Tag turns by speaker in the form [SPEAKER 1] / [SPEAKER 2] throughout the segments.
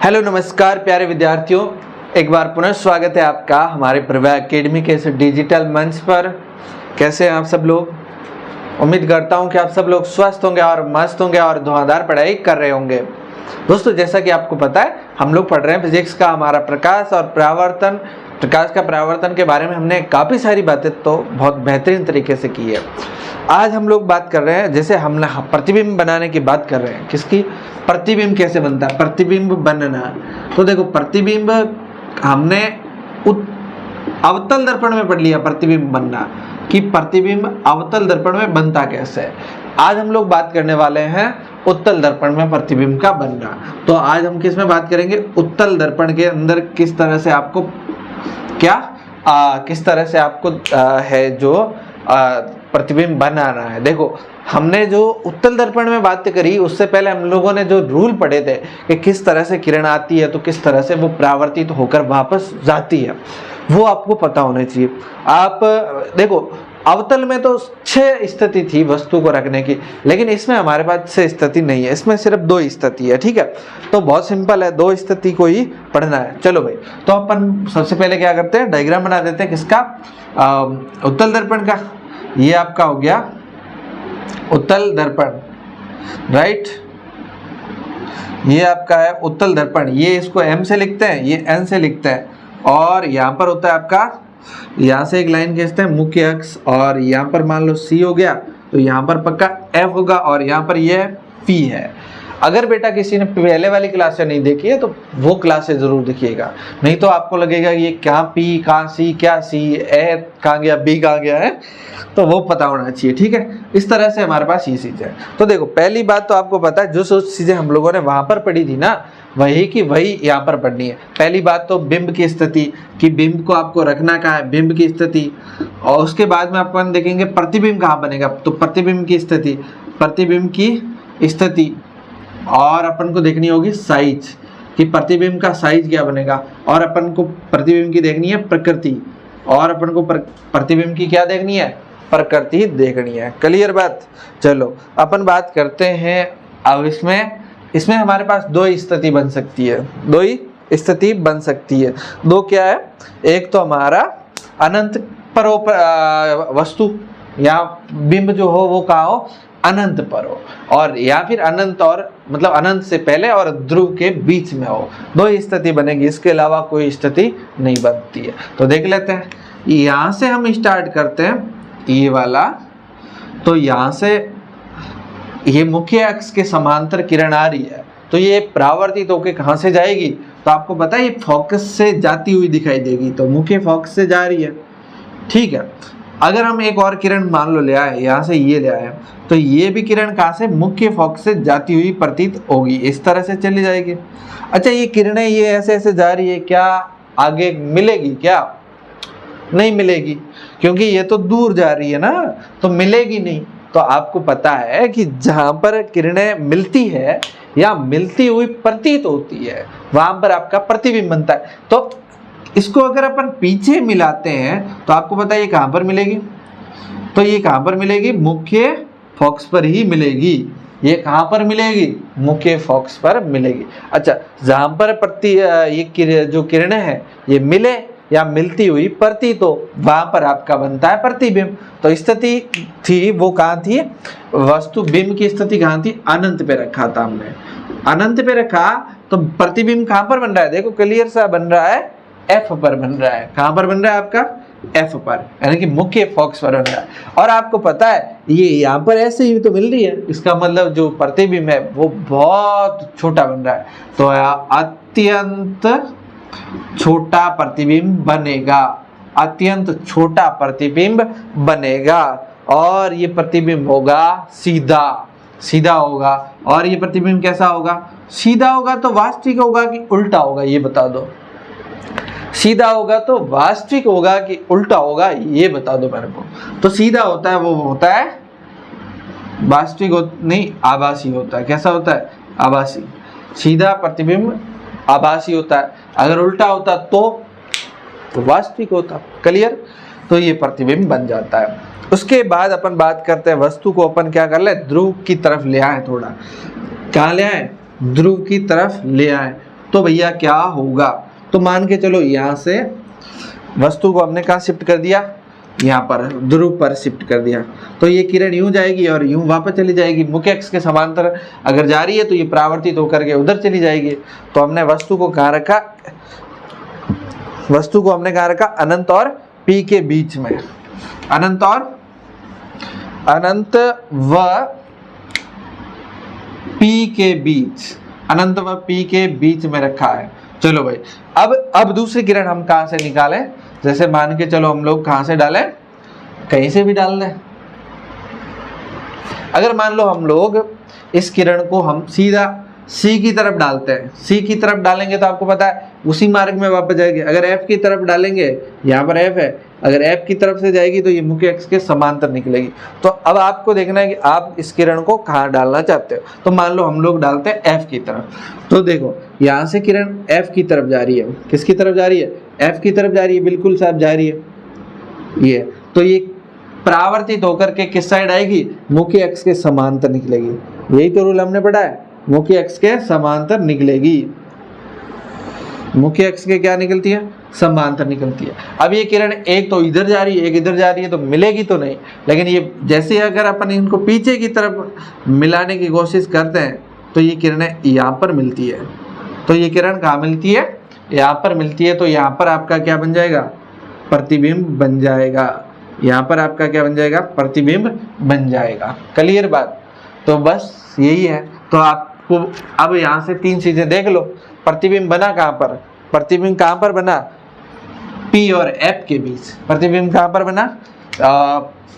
[SPEAKER 1] Hello नमस्कार प्यारे विद्यार्थियों, एक बार पुनः स्वागत है आपका हमारे प्रभा एकेडमी के इस डिजिटल मंच पर। कैसे हैं आप सब लोग? उम्मीद करता हूं कि आप सब लोग स्वस्थ होंगे और मस्त होंगे और धुआंधार पढ़ाई कर रहे होंगे। दोस्तों, जैसा कि आपको पता है, हम लोग पढ़ रहे हैं फिजिक्स का हमारा प्रकाश और परावर्तन। प्रकाश का परावर्तन के बारे में हमने काफ़ी सारी बातें तो बहुत बेहतरीन तरीके से की है। आज हम लोग बात कर रहे हैं, जैसे हमने प्रतिबिंब बनाने की बात कर रहे हैं। किसकी? प्रतिबिंब कैसे बनता है, प्रतिबिंब बनना। तो देखो, प्रतिबिंब हमने अवतल दर्पण में पढ़ लिया, प्रतिबिंब बनना कि प्रतिबिंब अवतल दर्पण में बनता कैसे है। आज हम लोग बात करने वाले हैं उत्तल दर्पण में प्रतिबिंब का बनना। तो आज हम किस में बात करेंगे? उत्तल दर्पण के अंदर किस तरह से आपको किस तरह से आपको है जो प्रतिबिंब बनाना है। देखो, हमने जो उत्तल दर्पण में बात करी, उससे पहले हम लोगों ने जो रूल पढ़े थे कि किस तरह से किरण आती है तो किस तरह से वो परावर्तित होकर वापस जाती है, वो आपको पता होना चाहिए। आप देखो, अवतल में तो 6 स्थिति थी वस्तु को रखने की, लेकिन इसमें हमारे पास 6 स्थिति नहीं है, इसमें सिर्फ 2 स्थिति है। ठीक है, तो बहुत सिंपल है, 2 स्थिति को ही पढ़ना है। चलो भाई, तो अपन सबसे पहले क्या करते हैं, डायग्राम बना देते हैं। किसका? उत्तल दर्पण का। ये आपका हो गया उत्तल दर्पण, राइट। ये आपका है उत्तल दर्पण। ये इसको M से लिखते हैं, ये N से लिखते हैं, और यहाँ पर होता है आपका, यहाँ से एक लाइन खींचते हैं मुख्य अक्ष, और यहाँ पर मान लो C हो गया, तो यहाँ पर पक्का F होगा, और यहाँ पर ये P है। अगर बेटा किसी ने पहले वाली क्लासें नहीं देखी है तो वो क्लासें जरूर देखिएगा, नहीं तो आपको लगेगा ये क्या P, कहाँ C, क्या C, A कहाँ गया, B कहाँ गया है, तो वो पता होना चाहिए। ठीक है, इस तरह से हमारे पास ये चीज़ है। तो देखो, पहली बात तो आपको पता है, जो चीज़ें हम लोगों ने वहाँ पर पढ़ी थी ना, वही की वही यहाँ पर पढ़नी है। पहली बात तो बिंब की स्थिति, कि बिंब को आपको रखना कहाँ है, बिंब की स्थिति। और उसके बाद में अपन देखेंगे प्रतिबिंब कहाँ बनेगा, तो प्रतिबिंब की स्थिति, प्रतिबिंब की स्थिति। और अपन को देखनी होगी साइज, कि प्रतिबिंब का साइज क्या बनेगा। और अपन को प्रतिबिंब की देखनी है प्रकृति, और अपन को प्रतिबिंब की क्या देखनी है, प्रकृति देखनी है। क्लियर बात? चलो अपन बात करते हैं अब इसमें हमारे पास 2 स्थिति बन सकती है, 2 ही स्थिति बन सकती है। 2 क्या है? एक तो हमारा अनंत पर हो वस्तु, या बिंब जो हो वो कहाँ हो, अनंत पर हो, और या फिर अनंत और मतलब अनंत से पहले और ध्रुव के बीच में हो। 2 स्थिति बनेगी, इसके अलावा कोई स्थिति नहीं बनती है। तो देख लेते हैं, यहाँ से हम स्टार्ट करते हैं, ये वाला। तो यहाँ से ये मुख्य अक्ष के समांतर किरण आ रही है, तो ये परावर्तित होकर कहाँ से जाएगी, तो आपको पता है ये फोकस से जाती हुई दिखाई देगी, तो मुख्य फोकस से जा रही है। ठीक है, अगर हम एक और किरण मान लो ले आए, यहाँ से ये ले आए, तो ये भी किरण कहाँ से, मुख्य फोकस से जाती हुई प्रतीत होगी, इस तरह से चली जाएगी। अच्छा, ये किरणें ये ऐसे ऐसे जा रही है, क्या आगे मिलेगी? क्या नहीं मिलेगी, क्योंकि ये तो दूर जा रही है ना, तो मिलेगी नहीं। तो आपको पता है कि जहां पर किरणें मिलती है या मिलती हुई प्रतीत होती है, वहां पर आपका प्रतिबिंब बनता है। तो इसको अगर अपन पीछे मिलाते हैं तो आपको पता है ये कहां पर मिलेगी, तो ये कहां पर मिलेगी, मुख्य फोकस पर ही मिलेगी। ये कहां पर मिलेगी, मुख्य फोकस पर मिलेगी। अच्छा, जहां पर ये जो किरणें हैं ये मिले या मिलती हुई प्रतीत हो, वहां पर आपका बनता है प्रतिबिंब। तो स्थिति थी वो कहाँ थी, वस्तु बिंब की स्थिति कहाँ थी, अनंत पे रखा था हमने, अनंत पे रखा, तो प्रतिबिंब कहाँ पर बन रहा है, देखो क्लियर सा बन रहा है, F पर बन रहा है। कहाँ पर बन रहा है आपका, F पर, यानी कि मुख्य फोकस पर बन रहा है। और आपको पता है ये यहाँ पर ऐसे ही तो मिल रही है, इसका मतलब जो प्रतिबिंब है वो बहुत छोटा बन रहा है, तो अत्यंत छोटा प्रतिबिंब बनेगा, अत्यंत छोटा प्रतिबिंब बनेगा। और ये प्रतिबिंब होगा सीधा होगा। और ये प्रतिबिंब कैसा होगा, सीधा होगा तो वास्तविक होगा कि उल्टा होगा, ये बता दो। सीधा होगा तो वास्तविक होगा कि उल्टा होगा, ये बता दो मेरे को। तो सीधा होता है वो होता है वास्तविक नहीं, आभासी होता है। कैसा होता है, आभासी। सीधा प्रतिबिंब आभासी होता है, अगर उल्टा होता तो वास्तविक होता। क्लियर? तो ये प्रतिबिंब बन जाता है। उसके बाद अपन बात करते हैं, वस्तु को अपन क्या कर ले, ध्रुव की तरफ ले आए, थोड़ा कहाँ ले आए, ध्रुव की तरफ ले आए। तो भैया क्या होगा, तो मान के चलो यहाँ से वस्तु को हमने कहाँ शिफ्ट कर दिया, यहाँ पर ध्रुव पर शिफ्ट कर दिया, तो ये किरण यूं जाएगी और यूं वापस चली जाएगी। मुख्य अक्ष के समांतर अगर जा रही है तो ये परावर्तित होकर के उधर चली जाएगी। तो हमने वस्तु को कहाँ रखा, वस्तु को हमने कहाँ रखा, अनंत और P के बीच में, अनंत व P के बीच, अनंत व P के बीच में रखा है। चलो भाई, अब दूसरी किरण हम कहाँ से निकालें, जैसे मान के चलो हम लोग कहाँ से डालें, कहीं से भी डाल दें। अगर मान लो हम लोग इस किरण को हम सीधा C की तरफ डालते हैं, C की तरफ डालेंगे तो आपको पता है उसी मार्ग में वापस जाएगी। अगर F की तरफ डालेंगे, यहाँ पर F है, अगर F की तरफ से जाएगी तो ये मुख्य अक्ष के समांतर निकलेगी। तो अब आपको देखना है कि आप इस किरण को कहाँ डालना चाहते हो। तो मान लो हम लोग डालते हैं F की तरफ, तो देखो यहाँ से किरण F की तरफ जा रही है, किसकी तरफ जा रही है, F की तरफ जा रही है, बिल्कुल साहब जा रही है ये। तो ये परावर्तित होकर के किस साइड आएगी, मुख्य अक्ष के समांतर निकलेगी। यही तो रूल हमने पढ़ा है, मुख्य अक्ष के समांतर निकलेगी। मुख्य अक्ष के क्या निकलती है, समांतर निकलती है। अब ये किरण एक तो इधर जा रही है, एक इधर जा रही है, तो मिलेगी तो नहीं, लेकिन ये जैसे अगर अपन इनको पीछे की तरफ मिलाने की कोशिश करते हैं तो ये किरणें यहाँ पर मिलती है। तो ये किरण कहाँ मिलती है, यहाँ पर मिलती है। तो यहाँ पर आपका क्या बन जाएगा, प्रतिबिंब बन जाएगा। यहाँ पर आपका क्या बन जाएगा, प्रतिबिंब बन जाएगा। क्लियर बात। तो बस यही है। तो आपको अब यहाँ से तीन चीजें देख लो। प्रतिबिंब बना कहाँ पर, प्रतिबिंब कहाँ पर बना, P और F के बीच। प्रतिबिंब कहाँ पर बना,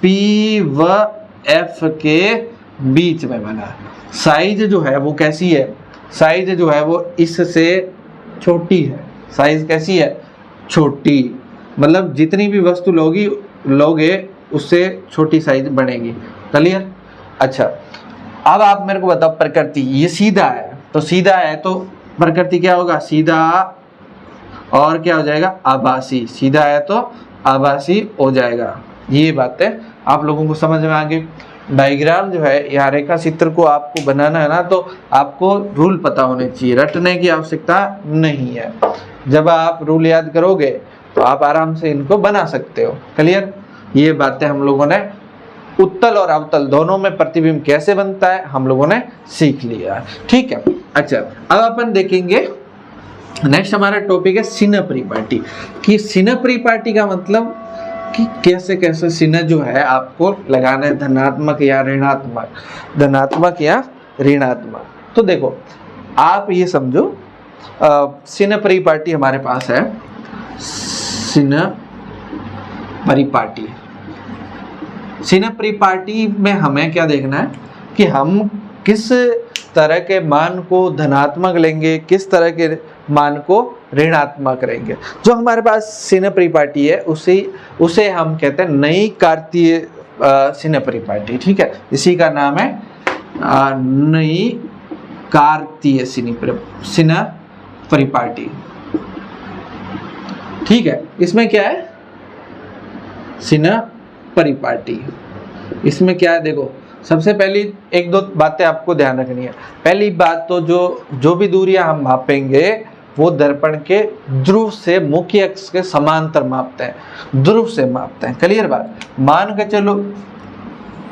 [SPEAKER 1] P व F के बीच में बना। साइज जो है वो कैसी है, साइज जो है वो इससे छोटी है। साइज कैसी है, छोटी, मतलब जितनी भी वस्तु लोगे उससे छोटी साइज बनेगी। क्लियर। अच्छा, अब आप मेरे को बताओ प्रकृति, ये सीधा है तो सीधा है तो प्रकृति क्या होगा, सीधा और क्या हो जाएगा, आभासी। सीधा है तो आभासी हो जाएगा। ये बातें आप लोगों को समझ में आ गई। डायग्राम जो है या रेखा चित्र को आपको बनाना है ना, तो आपको रूल पता होने चाहिए, रटने की आवश्यकता नहीं है। जब आप रूल याद करोगे तो आप आराम से इनको बना सकते हो। क्लियर। ये बातें हम लोगों ने उत्तल और अवतल दोनों में प्रतिबिंब कैसे बनता है हम लोगों ने सीख लिया। ठीक है। अच्छा, अब अपन देखेंगे नेक्स्ट हमारा टॉपिक है चिन्ह परिपाटी। कि चिन्ह परिपाटी का मतलब कि कैसे कैसे चिन्ह जो है आपको लगाना है, धनात्मक या ऋणात्मक, धनात्मक या ऋणात्मक। तो देखो आप ये समझो, चिन्ह परिपाटी हमारे पास है, चिन्ह परिपाटी। चिन्ह परिपाटी में हमें क्या देखना है कि हम किस तरह के मान को धनात्मक लेंगे, किस तरह के मान को ऋणात्मक लेंगे। जो हमारे पास चिन्ह परिपाटी है उसे हम कहते हैं नई कार्तीय चिन्ह परिपाटी। ठीक है, इसी का नाम है नई कार्तीय चिन्ह परिपाटी। ठीक है, इसमें क्या है, चिन्ह परिपाटी। इसमें क्या है, देखो सबसे पहली एक दो बातें आपको ध्यान रखनी है। पहली बात तो जो भी दूरियां हम मापेंगे वो दर्पण के ध्रुव से मुख्य अक्ष के समांतर मापते हैं, ध्रुव से मापते हैं। क्लियर बात। मान के चलो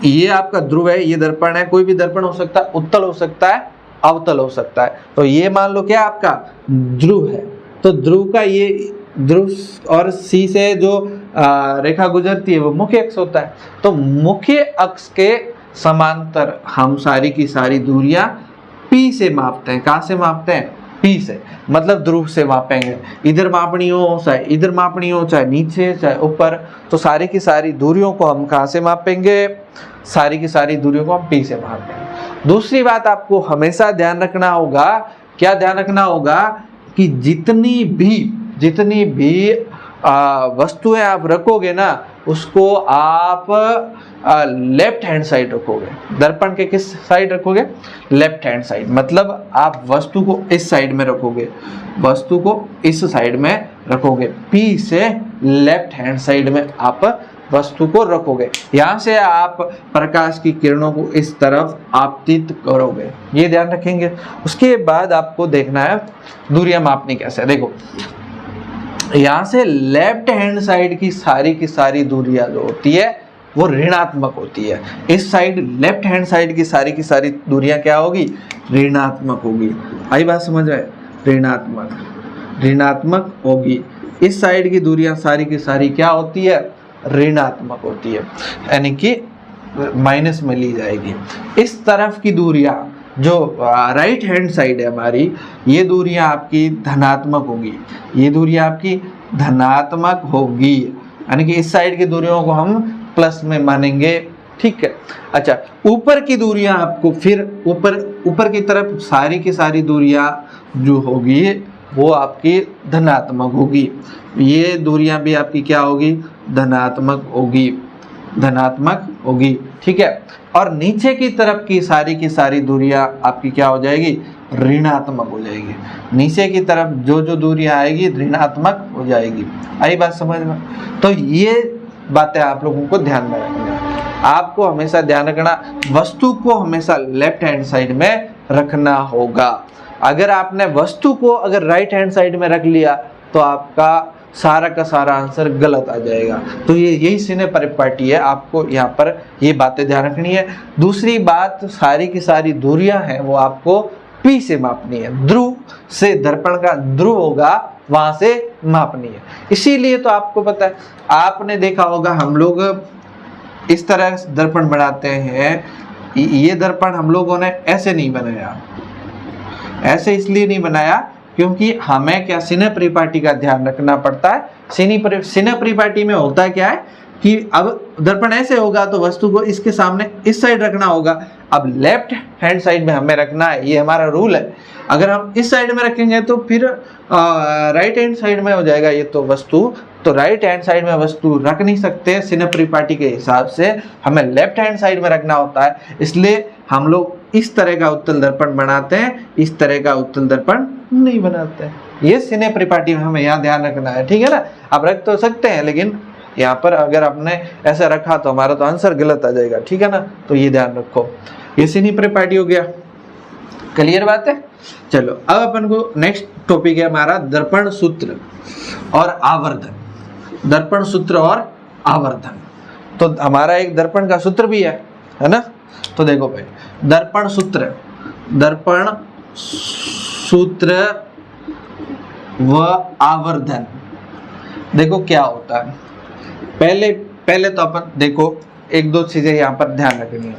[SPEAKER 1] ये आपका ध्रुव है, ये दर्पण है, कोई भी दर्पण हो सकता है, उत्तल हो सकता है, अवतल हो सकता है। तो ये मान लो क्या आपका ध्रुव है, तो ध्रुव का ये ध्रुव और सी से जो रेखा गुजरती है वो मुख्य अक्ष होता है। तो मुख्य अक्ष के समांतर हम सारी की सारी दूरियां P से मापते हैं। कहाँ से मापते हैं, P से, मतलब ध्रुव से मापेंगे। इधर मापनी हो चाहे इधर मापनी हो, चाहे नीचे चाहे ऊपर, तो सारी की सारी दूरियों को हम कहाँ से मापेंगे, सारी की सारी दूरियों को हम P से मापेंगे। दूसरी बात आपको हमेशा ध्यान रखना होगा, क्या ध्यान रखना होगा कि जितनी भी वस्तुएं आप रखोगे ना, उसको आप लेफ्ट हैंड साइड रखोगे। दर्पण के किस साइड रखोगे, लेफ्ट हैंड साइड। मतलब आप वस्तु को इस साइड में रखोगे, वस्तु को इस साइड में रखोगे, P से लेफ्ट हैंड साइड में आप वस्तु को रखोगे। यहाँ से आप प्रकाश की किरणों को इस तरफ आपतित करोगे, ये ध्यान रखेंगे। उसके बाद आपको देखना है दूरियां मापनी कैसे। देखो यहाँ से लेफ्ट हैंड साइड की सारी दूरियां जो होती है वो ऋणात्मक होती है। इस साइड लेफ्ट हैंड साइड की सारी दूरियां क्या होगी, ऋणात्मक होगी। आई बात समझ में, ऋणात्मक होगी। इस साइड की दूरियां सारी की सारी क्या होती है, ऋणात्मक होती है, यानी कि माइनस में ली जाएगी। इस तरफ की दूरियां जो राइट हैंड साइड है हमारी, ये दूरियां आपकी धनात्मक होगी, ये दूरियां आपकी धनात्मक होगी, यानी कि इस साइड की दूरियों को हम प्लस में मानेंगे, ठीक है। अच्छा, ऊपर की दूरियां आपको फिर ऊपर की तरफ सारी की सारी दूरियां जो होगी वो आपकी धनात्मक होगी। ये दूरियां भी आपकी क्या होगी, धनात्मक होगी, ठीक है। और नीचे की तरफ की सारी दूरियां आपकी क्या हो जाएगी, ऋणात्मक हो जाएगी। नीचे की तरफ जो दूरियां आएगी ऋणात्मक हो जाएगी। आई बात समझ में। तो ये बातें आप लोगों को ध्यान में रखना है। आपको हमेशा ध्यान रखना, वस्तु को हमेशा लेफ्ट हैंड साइड में रखना होगा। अगर आपने वस्तु को अगर राइट हैंड साइड में रख लिया तो आपका सारा का सारा आंसर गलत आ जाएगा। तो ये यही सीने परिपाटी है, आपको यहाँ पर ये बातें ध्यान रखनी है। दूसरी बात, सारी की सारी दूरियां हैं वो आपको P से मापनी है, ध्रुव से, दर्पण का ध्रुव होगा वहां से मापनी है। इसीलिए तो आपको पता है, आपने देखा होगा हम लोग इस तरह दर्पण बनाते हैं। ये दर्पण हम लोगों ने ऐसे नहीं बनाया, ऐसे इसलिए नहीं बनाया क्योंकि हमें क्या सिने परिपाटी का ध्यान रखना पड़ता है। सिने परिपाटी में होता है क्या है कि अब दर्पण ऐसे होगा तो वस्तु को इसके सामने इस साइड रखना होगा। अब लेफ्ट हैंड साइड में हमें रखना है, ये हमारा रूल है। अगर हम इस साइड में रखेंगे तो फिर राइट हैंड साइड में हो जाएगा ये तो वस्तु, तो राइट हैंड साइड में वस्तु रख नहीं सकते सिने परिपाटी के हिसाब से, हमें लेफ्ट हैंड साइड में रखना होता है। इसलिए हम लोग इस तरह का उत्तल दर्पण बनाते हैं, इस तरह का उत्तल दर्पण नहीं बनाते हैं। ये सिने परिपाटी में हमें यहाँ ध्यान रखना है, ठीक है ना। आप रख तो सकते हैं लेकिन यहाँ पर अगर आपने ऐसा रखा तो हमारा तो आंसर गलत आ जाएगा, ठीक है ना। तो ये ध्यान रखो, ये सिने परिपाटी हो गया, क्लियर बात है। चलो अब अपन को नेक्स्ट टॉपिक है हमारा दर्पण सूत्र और आवर्धन। दर्पण सूत्र और आवर्धन, तो हमारा एक दर्पण का सूत्र भी है ना। तो देखो भाई, दर्पण सूत्र व आवर्धन, देखो क्या होता है। पहले तो अपन देखो एक दो चीजें यहाँ पर ध्यान रखनी है।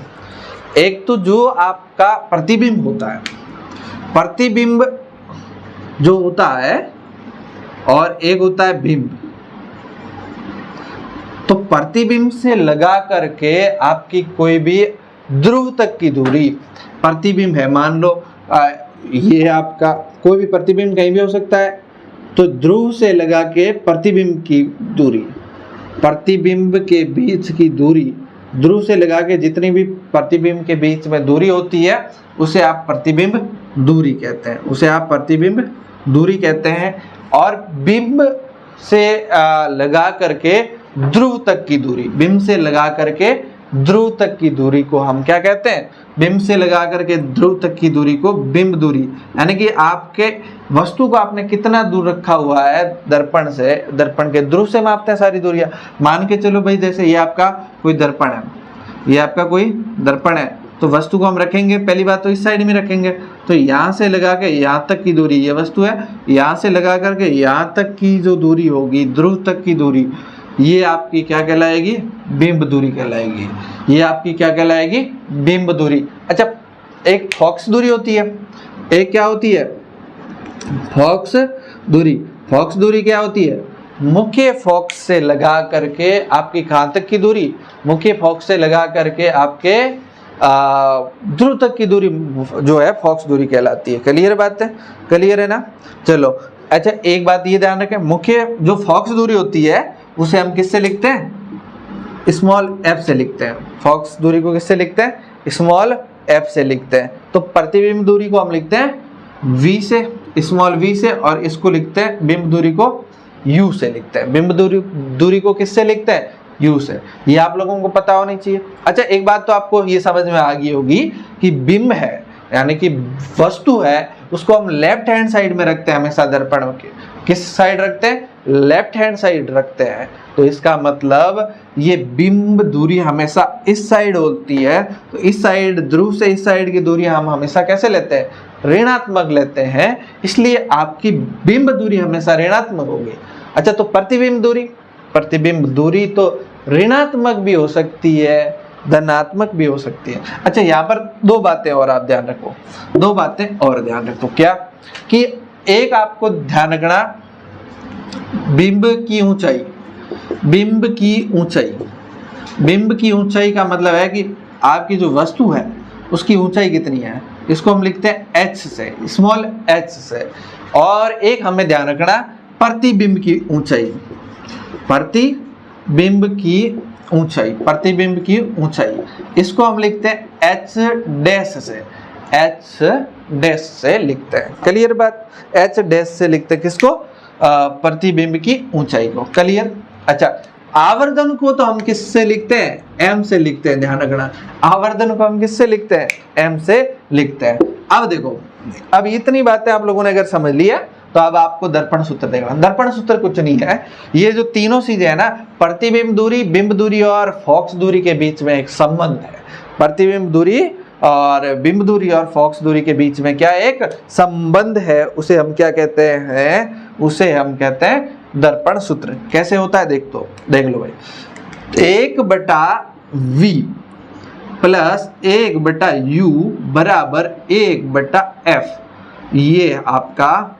[SPEAKER 1] एक तो जो आपका प्रतिबिंब होता है, प्रतिबिंब जो होता है, और एक होता है बिंब। तो प्रतिबिंब से लगा करके आपकी कोई भी ध्रुव तक की दूरी, प्रतिबिंब है, मान लो ये आपका कोई भी प्रतिबिंब कहीं भी हो सकता है, तो ध्रुव से लगा के प्रतिबिंब की दूरी, प्रतिबिंब के बीच की दूरी, ध्रुव से लगा के जितनी भी प्रतिबिंब के बीच में दूरी होती है उसे आप प्रतिबिंब दूरी कहते हैं, उसे आप प्रतिबिंब दूरी कहते हैं। और बिंब से लगा करके ध्रुव तक की दूरी, बिंब से लगा करके ध्रुव तक की दूरी को हम क्या कहते हैं, बिंब से लगा करके ध्रुव तक की दूरी को बिंब दूरी। यानी कि आपके वस्तु को आपने कितना दूर रखा हुआ है दर्पण से, दर्पण के ध्रुव से मापते हैं सारी दूरियां। मान के चलो भाई, जैसे ये आपका कोई दर्पण है, ये आपका कोई दर्पण है, तो वस्तु को हम रखेंगे, पहली बात तो इस साइड में रखेंगे, तो यहाँ से लगा के यहाँ तक की दूरी, ये वस्तु है, यहाँ से लगा करके यहाँ तक की जो दूरी होगी, ध्रुव तक की दूरी, ये आपकी क्या कहलाएगी, बिंब दूरी कहलाएगी। ये आपकी क्या कहलाएगी, बिंब दूरी। अच्छा, एक फॉक्स दूरी होती है, एक क्या होती है, फॉक्स दूरी। फॉक्स दूरी क्या होती है, मुख्य फॉक्स से लगा करके आपकी कहाँ तक की दूरी, मुख्य फॉक्स से लगा करके आपके ध्रुव तक की दूरी जो है फॉक्स दूरी कहलाती है। क्लियर बात है, क्लियर है ना। चलो अच्छा, एक बात ये ध्यान रखें, मुख्य जो फॉक्स दूरी होती है उसे हम किससे लिखते हैं, स्मॉल एफ से लिखते हैं। फॉक्स दूरी को किससे लिखते हैं, स्मॉल एफ से लिखते हैं। तो प्रतिबिंब दूरी को हम लिखते हैं वी से, स्मॉल वी से, और इसको लिखते हैं बिंब दूरी को यू से लिखते हैं। बिंब दूरी को किससे लिखते हैं, यू से। ये आप लोगों को पता होनी चाहिए। अच्छा, एक बात तो आपको ये समझ में आ गई होगी कि बिंब है यानी कि वस्तु है, उसको हम लेफ्ट हैंड साइड में रखते हैं हमेशा दर्पण के। किस साइड रखते हैं? लेफ्ट हैंड साइड रखते हैं। तो इसका मतलब ये बिंब दूरी हमेशा इस साइड होती है। तो इस साइड, ध्रुव से इस साइड की दूरी हम हमेशा कैसे लेते हैं? ऋणात्मक लेते हैं, इसलिए आपकी बिंब दूरी हमेशा ऋणात्मक होगी। अच्छा, तो प्रतिबिंब दूरी तो ऋणात्मक भी हो सकती है, धनात्मक भी हो सकती है। अच्छा, यहाँ पर दो बातें और आप ध्यान रखो, क्या कि एक आपको ध्यान रखना, बिंब की ऊंचाई का मतलब है कि आपकी जो वस्तु है उसकी ऊंचाई कितनी है, इसको हम लिखते हैं h से, स्मॉल h से। और एक हमें ध्यान रखना प्रतिबिंब की ऊंचाई, इसको हम लिखते हैं h डैश से लिखते हैं। क्लियर बात? h डैश से लिखते हैं किसको? प्रतिबिंब की ऊंचाई को। क्लियर? अच्छा, आवर्धन को तो हम किससे लिखते हैं? m से लिखते हैं। ध्यान रखना, आवर्धन को हम किससे लिखते हैं? m से लिखते हैं। अब देखो, अब इतनी बातें आप लोगों ने अगर समझ लिया तो अब आपको दर्पण सूत्र देखना। दर्पण सूत्र कुछ नहीं है, ये जो तीनों चीजें है ना, प्रतिबिंब दूरी, बिंब दूरी और फॉक्स दूरी के बीच में एक संबंध है। प्रतिबिंब दूरी और बिंब दूरी और फॉक्स दूरी के बीच में क्या एक संबंध है, उसे हम क्या कहते हैं? उसे हम कहते हैं दर्पण सूत्र। कैसे होता है देख लो भाई, 1/v प्लस 1/u बराबर 1/f। ये आपका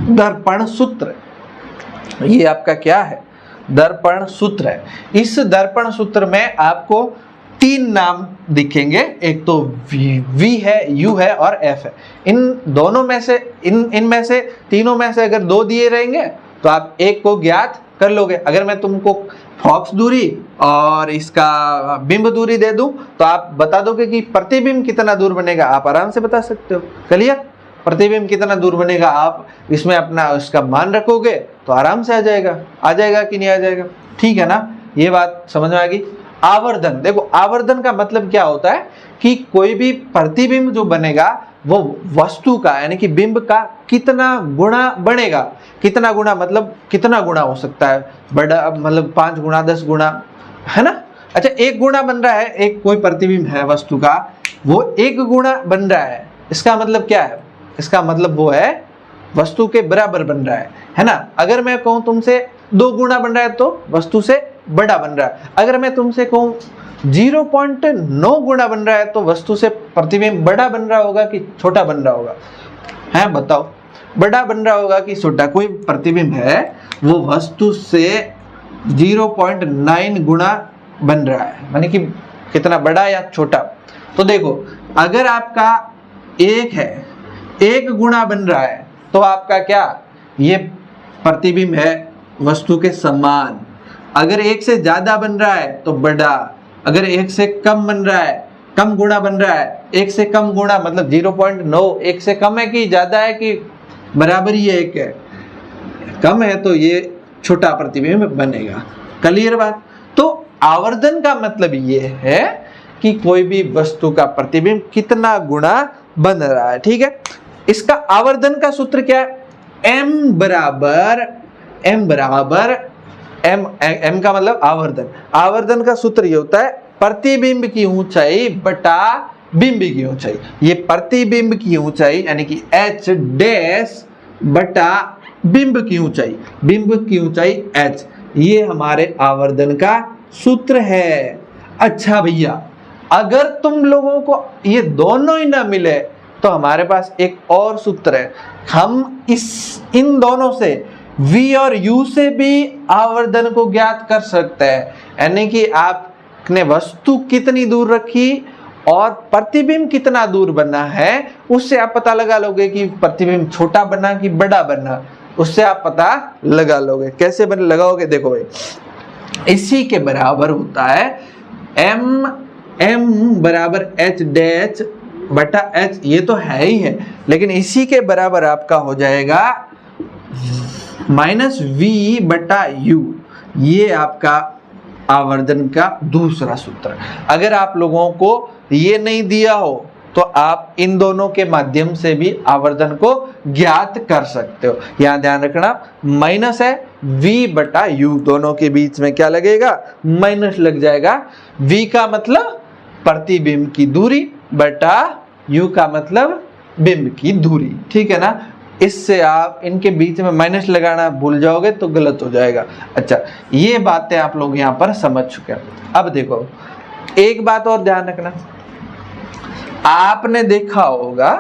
[SPEAKER 1] दर्पण सूत्र, ये आपका क्या है? दर्पण सूत्र है। इस दर्पण सूत्र में आपको तीन नाम दिखेंगे, एक तो v है, u है और f है। इन दोनों में से, इनमें से तीनों में से अगर दो दिए रहेंगे तो आप एक को ज्ञात कर लोगे। अगर मैं तुमको फॉक्स दूरी और इसका बिंब दूरी दे दूं तो आप बता दोगे कि प्रतिबिंब कितना दूर बनेगा, आप आराम से बता सकते हो। क्लियर? प्रतिबिंब कितना दूर बनेगा, आप इसमें अपना उसका मान रखोगे तो आराम से आ जाएगा कि नहीं आ जाएगा? ठीक है ना, ये बात समझ में आ गई। आवर्धन, देखो आवर्धन का मतलब क्या होता है कि कोई भी प्रतिबिंब जो बनेगा वो वस्तु का यानी कि बिंब का कितना गुना बनेगा। कितना गुना मतलब कितना गुना हो सकता है? बड़ा मतलब 5 गुना, 10 गुना, है ना? अच्छा, 1 गुना बन रहा है, एक कोई प्रतिबिंब है वस्तु का, वो 1 गुना बन रहा है, इसका मतलब क्या है? इसका मतलब वो है वस्तु के बराबर बन रहा है ना? अगर मैं कहूं तुमसे 2 गुना बन रहा है तो वस्तु से बड़ा बन रहा है। अगर मैं तुमसे कहूं 0.9 गुना बन रहा है तो वस्तु से प्रतिबिंब बड़ा बन रहा होगा कि छोटा बन रहा होगा? हैं, बताओ, बड़ा बन रहा होगा कि छोटा? कोई प्रतिबिंब है वो वस्तु से 0.9 गुना बन रहा है, माने कि कितना बड़ा या छोटा। तो देखो, अगर आपका 1 है, 1 गुना बन रहा है तो आपका क्या? ये प्रतिबिंब है वस्तु के समान। अगर 1 से ज्यादा बन रहा है तो बड़ा, अगर 1 से कम बन रहा है, कम गुना बन रहा है, 1 से कम गुना मतलब 0.9, 1 से कम है कि ज्यादा है कि बराबर ही 1 है, कम है तो ये छोटा प्रतिबिंब बनेगा। क्लियर बात? तो आवर्धन का मतलब ये है कि कोई भी वस्तु का प्रतिबिंब कितना गुना बन रहा है। ठीक है, इसका आवर्धन का सूत्र क्या है? m बराबर m का मतलब आवर्धन। आवर्धन का सूत्र ये होता है प्रतिबिंब की ऊंचाई बटा बिंब की ऊंचाई। ये प्रतिबिंब की ऊंचाई यानी कि h डैश बटा बिंब की ऊंचाई h, ये हमारे आवर्धन का सूत्र है। अच्छा भैया, अगर तुम लोगों को ये दोनों ही ना मिले तो हमारे पास एक और सूत्र है। हम इन दोनों से v और u से भी आवर्धन को ज्ञात कर सकते हैं, यानी कि आपने वस्तु कितनी दूर रखी और प्रतिबिंब कितना दूर बना है, उससे आप पता लगा लोगे कि प्रतिबिंब छोटा बना कि बड़ा बना, उससे आप पता लगा लोगे। कैसे लगाओगे? देखो भाई, इसी के बराबर होता है m बराबर h डैश बटा h, ये तो है ही है, लेकिन इसी के बराबर आपका हो जाएगा -v बटा u। ये आपका आवर्धन का दूसरा सूत्र। अगर आप लोगों को ये नहीं दिया हो तो आप इन दोनों के माध्यम से भी आवर्धन को ज्ञात कर सकते हो। यहां ध्यान रखना माइनस है, v बटा u, दोनों के बीच में क्या लगेगा, माइनस लग जाएगा। v का मतलब प्रतिबिंब की दूरी बटा u का मतलब बिंब की दूरी, ठीक है ना। इससे आप इनके बीच में माइनस लगाना भूल जाओगे तो गलत हो जाएगा। अच्छा, ये बातें आप लोग यहाँ पर समझ चुके हैं। अब देखो एक बात और ध्यान रखना, आपने देखा होगा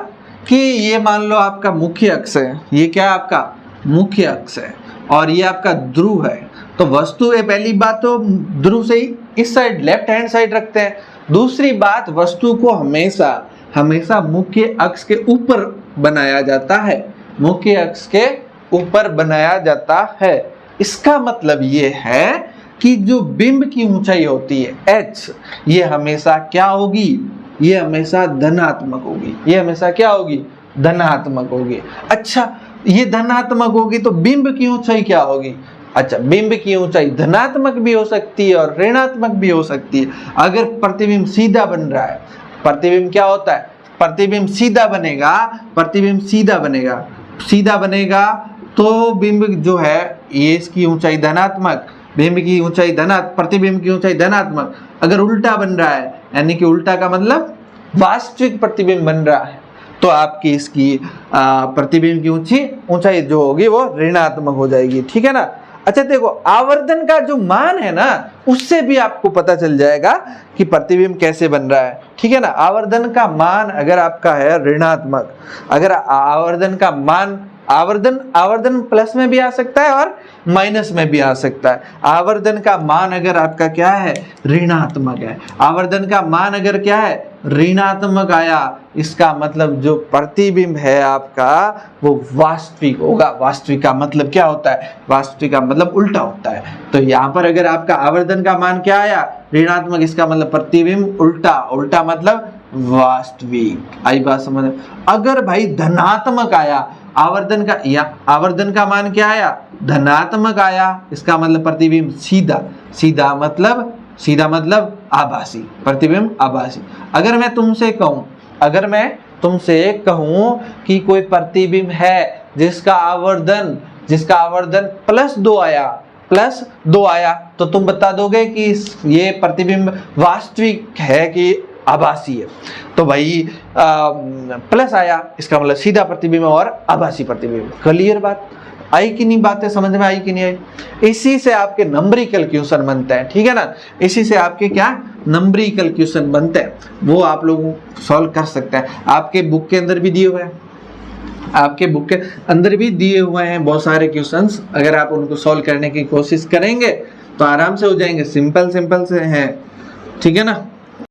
[SPEAKER 1] कि ये मान लो आपका मुख्य अक्ष है, ये क्या आपका मुख्य अक्ष है और ये आपका ध्रुव है। तो वस्तु है, पहली बात तो ध्रुव से ही इस साइड लेफ्ट हैंड साइड रखते हैं। दूसरी बात, वस्तु को हमेशा हमेशा मुख्य अक्ष के ऊपर बनाया जाता है, मुख्य अक्ष के ऊपर बनाया जाता है। इसका मतलब ये है कि जो बिंब की ऊंचाई होती है h, ये हमेशा क्या होगी, ये हमेशा धनात्मक होगी, ये हमेशा क्या होगी, धनात्मक होगी। अच्छा, ये धनात्मक होगी तो बिंब की ऊंचाई क्या होगी, अच्छा बिंब की ऊंचाई धनात्मक भी हो सकती है और ऋणात्मक भी हो सकती है। अगर प्रतिबिंब सीधा बन रहा है, प्रतिबिंब क्या होता है, प्रतिबिंब सीधा बनेगा, प्रतिबिंब सीधा बनेगा, सीधा बनेगा तो बिंब जो है ये इसकी ऊंचाई धनात्मक, बिंब की ऊंचाई धनात्मक, प्रतिबिंब की ऊंचाई धनात्मक। अगर उल्टा बन रहा है, यानी कि उल्टा का मतलब वास्तविक प्रतिबिंब बन रहा है, तो आपकी इसकी प्रतिबिंब की ऊंचाई जो होगी वो ऋणात्मक हो जाएगी, ठीक है ना। अच्छा देखो, आवर्धन का जो मान है ना, उससे भी आपको पता चल जाएगा कि प्रतिबिंब कैसे बन रहा है, ठीक है ना। आवर्धन का मान अगर आपका है ऋणात्मक, अगर आवर्धन का मान, आवर्धन प्लस में भी आ सकता है और माइनस में भी आ सकता है। आवर्धन का मान अगर आपका क्या है, ऋणात्मक है, आवर्धन का मान अगर क्या है, ऋणात्मक आया, इसका मतलब जो प्रतिबिंब है आपका वो वास्तविक होगा। वास्तविक का मतलब क्या होता है, वास्तविक का मतलब उल्टा होता है। तो यहाँ पर अगर आपका आवर्धन का मान क्या आया, ऋणात्मक, इसका मतलब प्रतिबिंब उल्टा, उल्टा मतलब वास्तविक। आई बात समझ। अगर भाई धनात्मक आया, आवर्धन का, या आवर्धन का मान क्या आया, धनात्मक आया, इसका मतलब प्रतिबिंब सीधा, सीधा मतलब आभासी, प्रतिबिंब आभासी। अगर मैं तुमसे कहूं, अगर मैं तुमसे कहूं कि कोई प्रतिबिंब है जिसका आवर्धन प्लस 2 आया, तो तुम बता दोगे कि ये प्रतिबिंब वास्तविक है कि आभासी है। तो भाई प्लस आया, इसका मतलब सीधा प्रतिबिंब और आभासी प्रतिबिंब। क्लियर बात आई कि नहीं, बातें समझ में आई कि नहीं आई। इसी से आपके नंबरिकल क्वेश्चन बनते हैं, ठीक है ना। इसी से आपके क्या नंबरिकल क्वेश्चन बनते हैं, वो आप लोग सॉल्व कर सकते हैं। आपके बुक के अंदर भी दिए हुए हैं, आपके बुक के अंदर भी दिए हुए हैं बहुत सारे क्वेश्चंस। अगर आप उनको सॉल्व करने की कोशिश करेंगे तो आराम से हो जाएंगे, सिंपल से हैं, ठीक है ना।